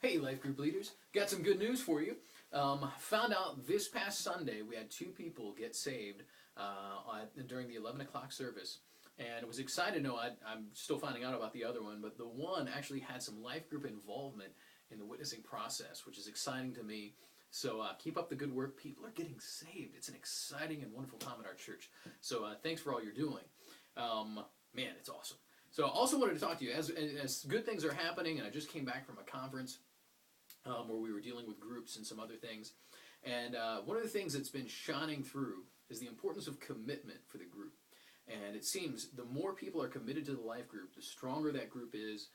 Hey, Life Group leaders, got some good news for you. Found out this past Sunday we had 2 people get saved during the 11 o'clock service. And I was excited to know, I'm still finding out about the other one, but the one actually had some Life Group involvement in the witnessing process, which is exciting to me. So keep up the good work. People are getting saved. It's an exciting and wonderful time at our church. So thanks for all you're doing. Man, it's awesome. So I also wanted to talk to you, as good things are happening, and I just came back from a conference where we were dealing with groups and some other things. And one of the things that's been shining through is the importance of commitment for the group. And it seems the more people are committed to the life group, the stronger that group is,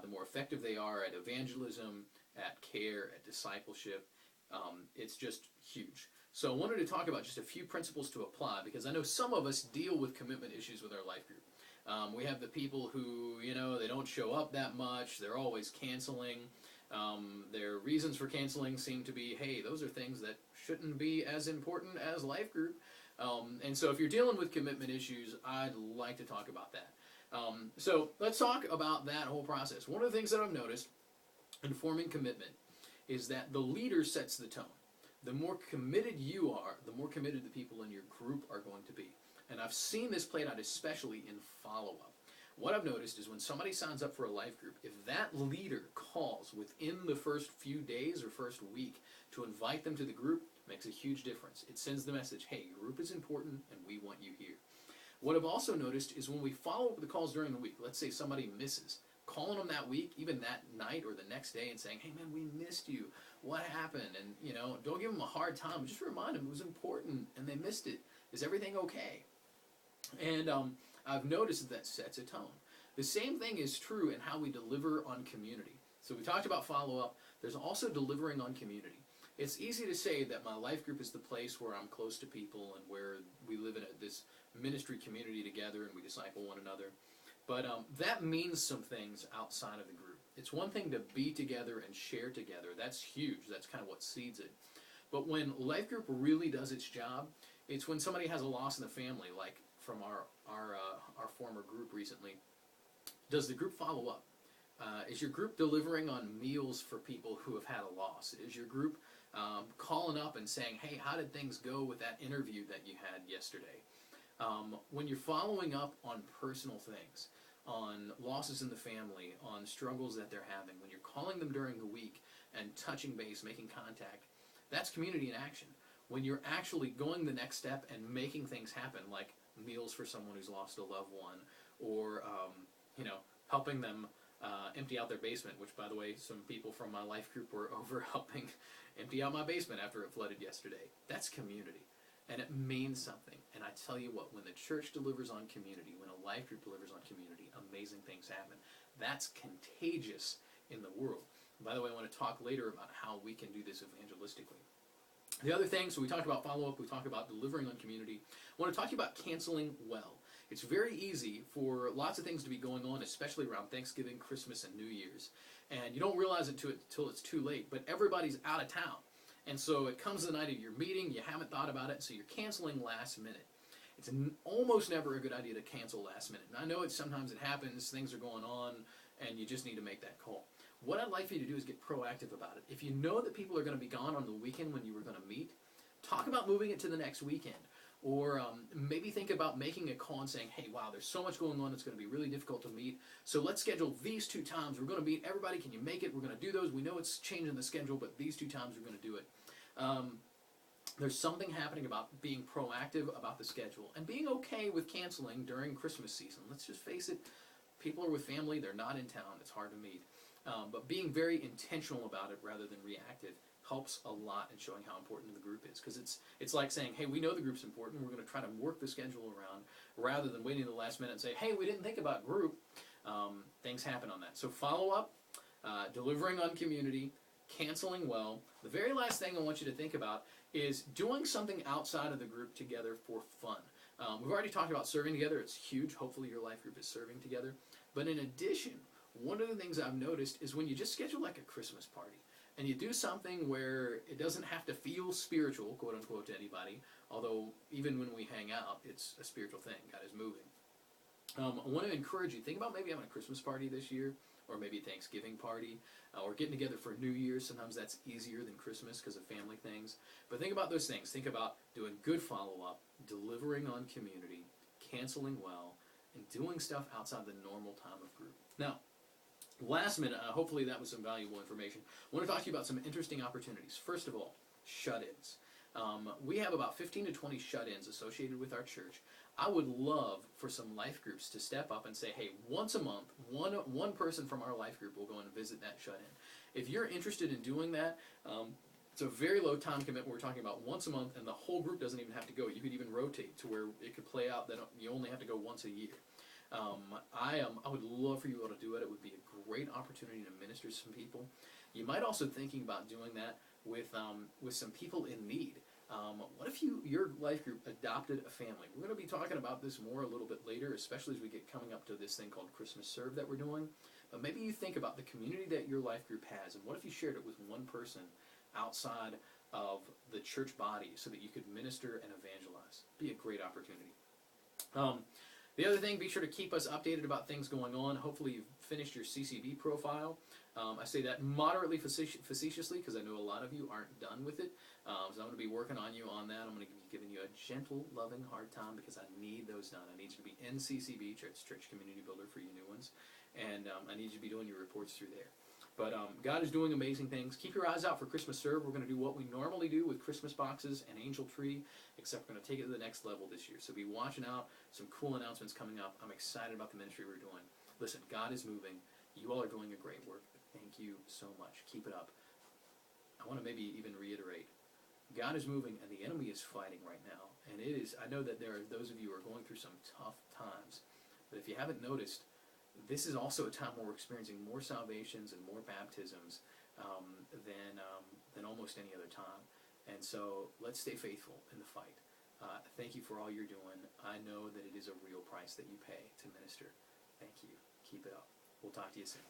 the more effective they are at evangelism, at care, at discipleship. It's just huge. So I wanted to talk about just a few principles to apply, because I know some of us deal with commitment issues with our life group. We have the people who, they don't show up that much, they're always canceling. Their reasons for canceling seem to be, hey, those are things that shouldn't be as important as life group. And so if you're dealing with commitment issues, I'd like to talk about that. So let's talk about that whole process. One of the things that I've noticed in forming commitment is that the leader sets the tone. The more committed you are, the more committed the people in your group are going to be. And I've seen this played out especially in follow-up. What I've noticed is when somebody signs up for a life group, if that leader calls within the first few days or first week to invite them to the group, it makes a huge difference. It sends the message, hey, your group is important and we want you here. What I've also noticed is when we follow up with the calls during the week, let's say somebody misses, calling them that week, even that night or the next day, and saying, hey man, we missed you. What happened? And don't give them a hard time, but just remind them it was important and they missed it. Is everything okay? And I've noticed that sets a tone. The same thing is true in how we deliver on community. So we talked about follow-up. There's also delivering on community. It's easy to say that my life group is the place where I'm close to people and where we live in this ministry community together and we disciple one another. But that means some things outside of the group. It's one thing to be together and share together. That's huge. That's kind of what seeds it. But when life group really does its job, it's when somebody has a loss in the family, like from our former group recently. Does the group follow up? Is your group delivering on meals for people who have had a loss? Is your group calling up and saying, hey, how did things go with that interview that you had yesterday? When you're following up on personal things, on losses in the family, on struggles that they're having, when you're calling them during the week and touching base, making contact, that's community in action. When you're actually going the next step and making things happen, like meals for someone who's lost a loved one, or helping them empty out their basement, which, by the way, some people from my life group were over helping empty out my basement after it flooded yesterday. That's community, and it means something. And I tell you what, when the church delivers on community, when a life group delivers on community, amazing things happen. That's contagious in the world. By the way, I want to talk later about how we can do this evangelistically. The other thing, so we talked about follow-up, we talked about delivering on community. I want to talk to you about canceling well. It's very easy for lots of things to be going on, especially around Thanksgiving, Christmas, and New Year's. And you don't realize it until it's too late, but everybody's out of town. And so it comes the night of your meeting, you haven't thought about it, so you're canceling last minute. It's almost never a good idea to cancel last minute. And I know sometimes it happens, things are going on, and you just need to make that call. What I'd like for you to do is get proactive about it. If you know that people are going to be gone on the weekend when you were going to meet, talk about moving it to the next weekend. Or maybe think about making a call and saying, hey, wow, there's so much going on, it's going to be really difficult to meet. So let's schedule these 2 times. We're going to meet everybody. Can you make it? We're going to do those. We know it's changing the schedule, but these 2 times we're going to do it. There's something happening about being proactive about the schedule and being okay with canceling during Christmas season. Let's just face it, people are with family, they're not in town, it's hard to meet. But being very intentional about it rather than reactive helps a lot in showing how important the group is. Because it's like saying, hey, we know the group's important, we're going to try to work the schedule around, rather than waiting to the last minute and say, hey, we didn't think about group. Things happen on that. So follow up, delivering on community, canceling well. The very last thing I want you to think about is doing something outside of the group together for fun. We've already talked about serving together. It's huge. Hopefully your life group is serving together. But in addition, one of the things I've noticed is when you just schedule like a Christmas party, and you do something where it doesn't have to feel spiritual, quote unquote, to anybody, although even when we hang out, it's a spiritual thing. God is moving. I want to encourage you, think about maybe having a Christmas party this year, or maybe a Thanksgiving party, or getting together for New Year's. Sometimes that's easier than Christmas because of family things. But think about those things. Think about doing good follow-up, delivering on community, canceling well, and doing stuff outside the normal time of group. Now, last minute, hopefully that was some valuable information. I want to talk to you about some interesting opportunities. First of all, shut-ins. We have about 15 to 20 shut-ins associated with our church. I would love for some life groups to step up and say, hey, once a month, one person from our life group will go and visit that shut-in. If you're interested in doing that, it's a very low time commitment. We're talking about once a month, and the whole group doesn't even have to go. You could even rotate to where it could play out that you only have to go once a year. I would love for you all to do it. It would be a great opportunity to minister to some people. You might also thinking about doing that with some people in need. What if your life group adopted a family? We're going to be talking about this more a little bit later, especially as we get coming up to this thing called Christmas Serve that we're doing. But maybe you think about the community that your life group has, and what if you shared it with one person outside of the church body so that you could minister and evangelize? Be a great opportunity. The other thing, be sure to keep us updated about things going on. Hopefully you've finished your CCB profile. I say that moderately facetiously because I know a lot of you aren't done with it. So I'm going to be working on you on that. I'm going to be giving you a gentle, loving, hard time because I need those done. I need you to be in CCB, Church Community Builder for you new ones. And I need you to be doing your reports through there. But God is doing amazing things. Keep your eyes out for Christmas Serve. We're going to do what we normally do with Christmas boxes and Angel Tree, except we're going to take it to the next level this year. So be watching out. Some cool announcements coming up. I'm excited about the ministry we're doing. Listen, God is moving. You all are doing a great work. Thank you so much. Keep it up. I want to maybe even reiterate, God is moving and the enemy is fighting right now. And it is, I know that there are those of you who are going through some tough times. But if you haven't noticed, this is also a time where we're experiencing more salvations and more baptisms than almost any other time. And so let's stay faithful in the fight. Thank you for all you're doing. I know that it is a real price that you pay to minister. Thank you. Keep it up. We'll talk to you soon.